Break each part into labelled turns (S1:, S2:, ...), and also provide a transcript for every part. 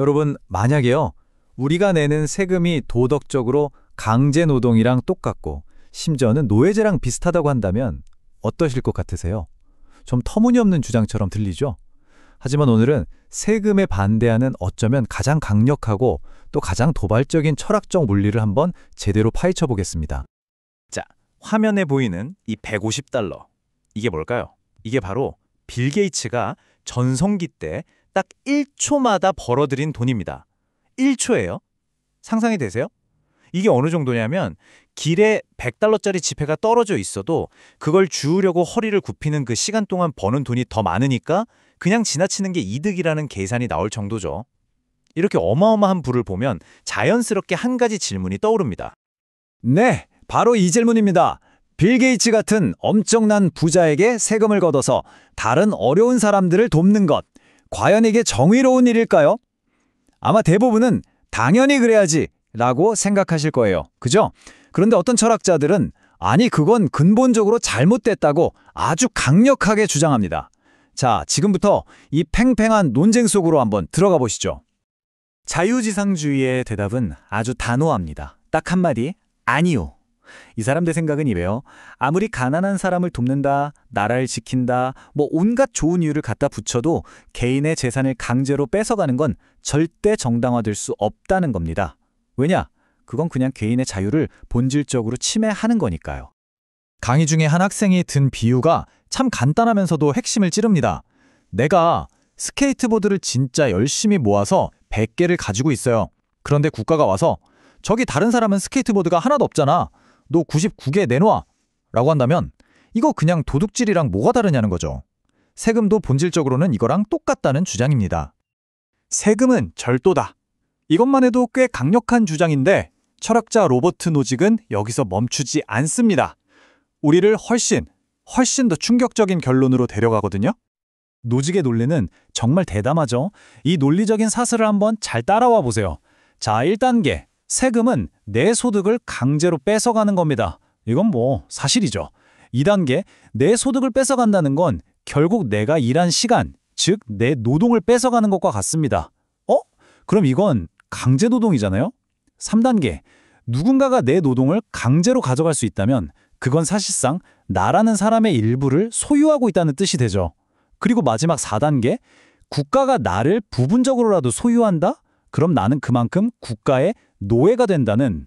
S1: 여러분, 만약에요, 우리가 내는 세금이 도덕적으로 강제 노동이랑 똑같고 심지어는 노예제랑 비슷하다고 한다면 어떠실 것 같으세요? 좀 터무니없는 주장처럼 들리죠? 하지만 오늘은 세금에 반대하는 어쩌면 가장 강력하고 또 가장 도발적인 철학적 논리를 한번 제대로 파헤쳐 보겠습니다.
S2: 자, 화면에 보이는 이 150달러. 이게 뭘까요? 이게 바로 빌 게이츠가 전성기 때 딱 1초마다 벌어들인 돈입니다. 1초예요. 상상이 되세요? 이게 어느 정도냐면 길에 100달러짜리 지폐가 떨어져 있어도 그걸 주우려고 허리를 굽히는 그 시간 동안 버는 돈이 더 많으니까 그냥 지나치는 게 이득이라는 계산이 나올 정도죠. 이렇게 어마어마한 부를 보면 자연스럽게 한 가지 질문이 떠오릅니다.
S1: 네, 바로 이 질문입니다. 빌 게이츠 같은 엄청난 부자에게 세금을 걷어서 다른 어려운 사람들을 돕는 것, 과연 이게 정의로운 일일까요? 아마 대부분은 당연히 그래야지 라고 생각하실 거예요. 그죠? 그런데 어떤 철학자들은 아니 그건 근본적으로 잘못됐다고 아주 강력하게 주장합니다. 자, 지금부터 이 팽팽한 논쟁 속으로 한번 들어가 보시죠. 자유지상주의의 대답은 아주 단호합니다. 딱 한마디, 아니요. 이 사람들 생각은 이래요. 아무리 가난한 사람을 돕는다, 나라를 지킨다, 온갖 좋은 이유를 갖다 붙여도 개인의 재산을 강제로 뺏어가는 건 절대 정당화될 수 없다는 겁니다. 왜냐? 그건 그냥 개인의 자유를 본질적으로 침해하는 거니까요. 강의 중에 한 학생이 든 비유가 참 간단하면서도 핵심을 찌릅니다. 내가 스케이트보드를 진짜 열심히 모아서 100개를 가지고 있어요. 그런데 국가가 와서 저기 다른 사람은 스케이트보드가 하나도 없잖아. 너 99개 내놔 라고 한다면 이거 그냥 도둑질이랑 뭐가 다르냐는 거죠. 세금도 본질적으로는 이거랑 똑같다는 주장입니다. 세금은 절도다. 이것만 해도 꽤 강력한 주장인데 철학자 로버트 노직은 여기서 멈추지 않습니다. 우리를 훨씬 더 충격적인 결론으로 데려가거든요. 노직의 논리는 정말 대담하죠. 이 논리적인 사슬을 한번 잘 따라와 보세요. 자, 1단계. 세금은 내 소득을 강제로 뺏어가는 겁니다. 이건 사실이죠. 2단계, 내 소득을 뺏어간다는 건 결국 내가 일한 시간, 즉 내 노동을 뺏어가는 것과 같습니다. 그럼 이건 강제노동이잖아요? 3단계, 누군가가 내 노동을 강제로 가져갈 수 있다면 그건 사실상 나라는 사람의 일부를 소유하고 있다는 뜻이 되죠. 그리고 마지막 4단계, 국가가 나를 부분적으로라도 소유한다? 그럼 나는 그만큼 국가의 노예가 된다는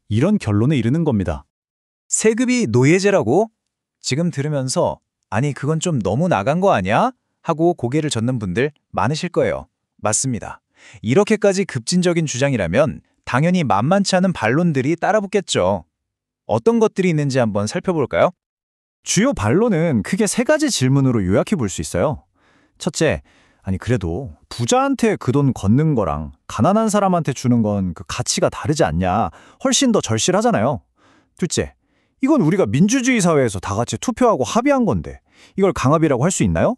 S1: 이런 결론에 이르는 겁니다. 세금이 노예제라고? 지금 들으면서 아니 그건 좀 너무 나간 거 아니야? 하고 고개를 젓는 분들 많으실 거예요. 맞습니다. 이렇게까지 급진적인 주장이라면 당연히 만만치 않은 반론들이 따라붙겠죠. 어떤 것들이 있는지 한번 살펴볼까요? 주요 반론은 크게 3가지 질문으로 요약해 볼 수 있어요. 첫째, 아니 그래도 부자한테 그 돈 걷는 거랑 가난한 사람한테 주는 건 그 가치가 다르지 않냐. 훨씬 더 절실하잖아요. 둘째, 이건 우리가 민주주의 사회에서 다 같이 투표하고 합의한 건데 이걸 강압이라고 할 수 있나요?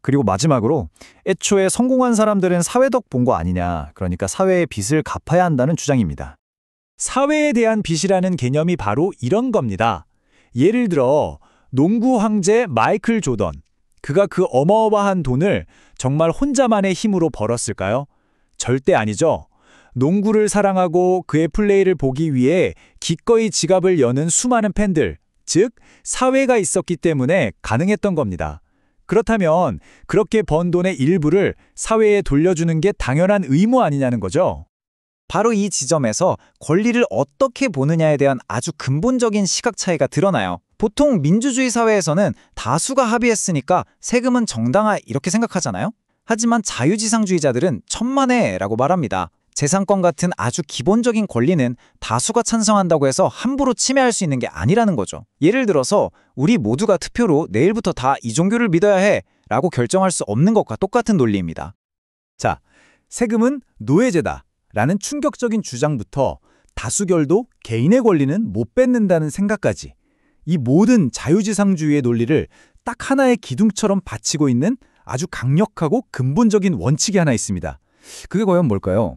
S1: 그리고 마지막으로 애초에 성공한 사람들은 사회덕 본 거 아니냐. 그러니까 사회의 빚을 갚아야 한다는 주장입니다. 사회에 대한 빚이라는 개념이 바로 이런 겁니다. 예를 들어 농구 황제 마이클 조던. 그가 그 어마어마한 돈을 정말 혼자만의 힘으로 벌었을까요? 절대 아니죠. 농구를 사랑하고 그의 플레이를 보기 위해 기꺼이 지갑을 여는 수많은 팬들, 즉 사회가 있었기 때문에 가능했던 겁니다. 그렇다면 그렇게 번 돈의 일부를 사회에 돌려주는 게 당연한 의무 아니냐는 거죠. 바로 이 지점에서 권리를 어떻게 보느냐에 대한 아주 근본적인 시각 차이가 드러나요. 보통 민주주의 사회에서는 다수가 합의했으니까 세금은 정당하 이렇게 생각하잖아요. 하지만 자유지상주의자들은 천만에라고 말합니다. 재산권 같은 아주 기본적인 권리는 다수가 찬성한다고 해서 함부로 침해할 수 있는 게 아니라는 거죠. 예를 들어서 우리 모두가 투표로 내일부터 다 이 종교를 믿어야 해 라고 결정할 수 없는 것과 똑같은 논리입니다. 자, 세금은 노예제다 라는 충격적인 주장부터 다수결도 개인의 권리는 못 뺏는다는 생각까지 이 모든 자유지상주의의 논리를 딱 하나의 기둥처럼 받치고 있는 아주 강력하고 근본적인 원칙이 하나 있습니다. 그게 과연 뭘까요?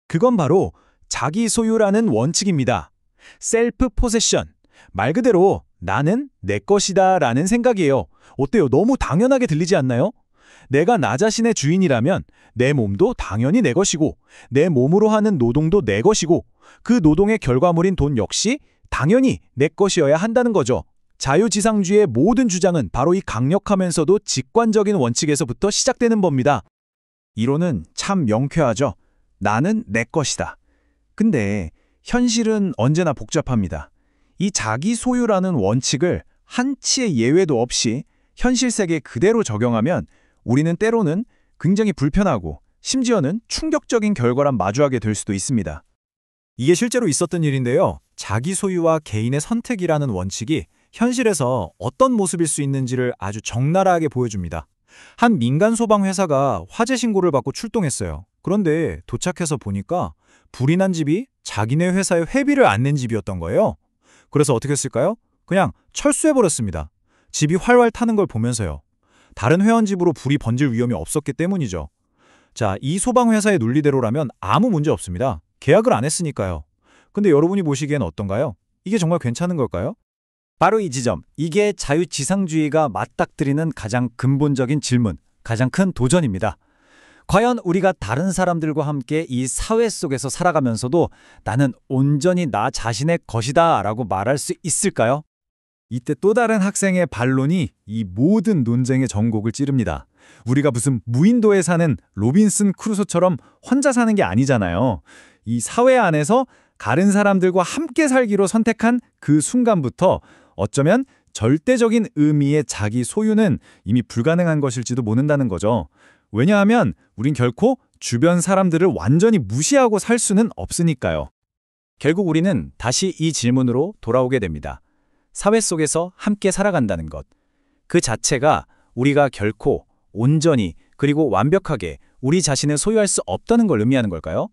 S1: 그건 바로 자기 소유라는 원칙입니다. 셀프 포세션. 말 그대로 나는 내 것이다 라는 생각이에요. 어때요? 너무 당연하게 들리지 않나요?
S3: 내가 나 자신의 주인이라면 내 몸도 당연히 내 것이고 내 몸으로 하는 노동도 내 것이고 그 노동의 결과물인 돈 역시 당연히 내 것이어야 한다는 거죠. 자유지상주의의 모든 주장은 바로 이 강력하면서도 직관적인 원칙에서부터 시작되는 법입니다. 이론은 참 명쾌하죠. 나는 내 것이다. 근데 현실은 언제나 복잡합니다. 이 자기 소유라는 원칙을 한치의 예외도 없이 현실 세계에 그대로 적용하면 우리는 때로는 굉장히 불편하고 심지어는 충격적인 결과랑 마주하게 될 수도 있습니다.
S1: 이게 실제로 있었던 일인데요. 자기 소유와 개인의 선택이라는 원칙이 현실에서 어떤 모습일 수 있는지를 아주 적나라하게 보여줍니다. 한 민간 소방 회사가 화재 신고를 받고 출동했어요. 그런데 도착해서 보니까 불이 난 집이 자기네 회사에 회비를 안 낸 집이었던 거예요. 그래서 어떻게 했을까요? 그냥 철수해버렸습니다. 집이 활활 타는 걸 보면서요. 다른 회원 집으로 불이 번질 위험이 없었기 때문이죠. 자, 이 소방회사의 논리대로라면 아무 문제 없습니다. 계약을 안 했으니까요. 근데 여러분이 보시기엔 어떤가요? 이게 정말 괜찮은 걸까요? 바로 이 지점, 이게 자유지상주의가 맞닥뜨리는 가장 근본적인 질문, 가장 큰 도전입니다. 과연 우리가 다른 사람들과 함께 이 사회 속에서 살아가면서도 나는 온전히 나 자신의 것이다 라고 말할 수 있을까요? 이때 또 다른 학생의 반론이 이 모든 논쟁의 전곡을 찌릅니다. 우리가 무슨 무인도에 사는 로빈슨 크루소처럼 혼자 사는 게 아니잖아요. 이 사회 안에서 다른 사람들과 함께 살기로 선택한 그 순간부터 어쩌면 절대적인 의미의 자기 소유는 이미 불가능한 것일지도 모른다는 거죠. 왜냐하면 우린 결코 주변 사람들을 완전히 무시하고 살 수는 없으니까요. 결국 우리는 다시 이 질문으로 돌아오게 됩니다. 사회 속에서 함께 살아간다는 것. 그 자체가 우리가 결코 온전히 그리고 완벽하게 우리 자신을 소유할 수 없다는 걸 의미하는 걸까요?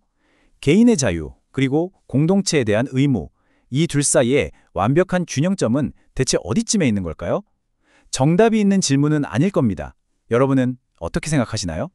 S1: 개인의 자유 그리고 공동체에 대한 의무, 이 둘 사이에 완벽한 균형점은 대체 어디쯤에 있는 걸까요? 정답이 있는 질문은 아닐 겁니다. 여러분은 어떻게 생각하시나요?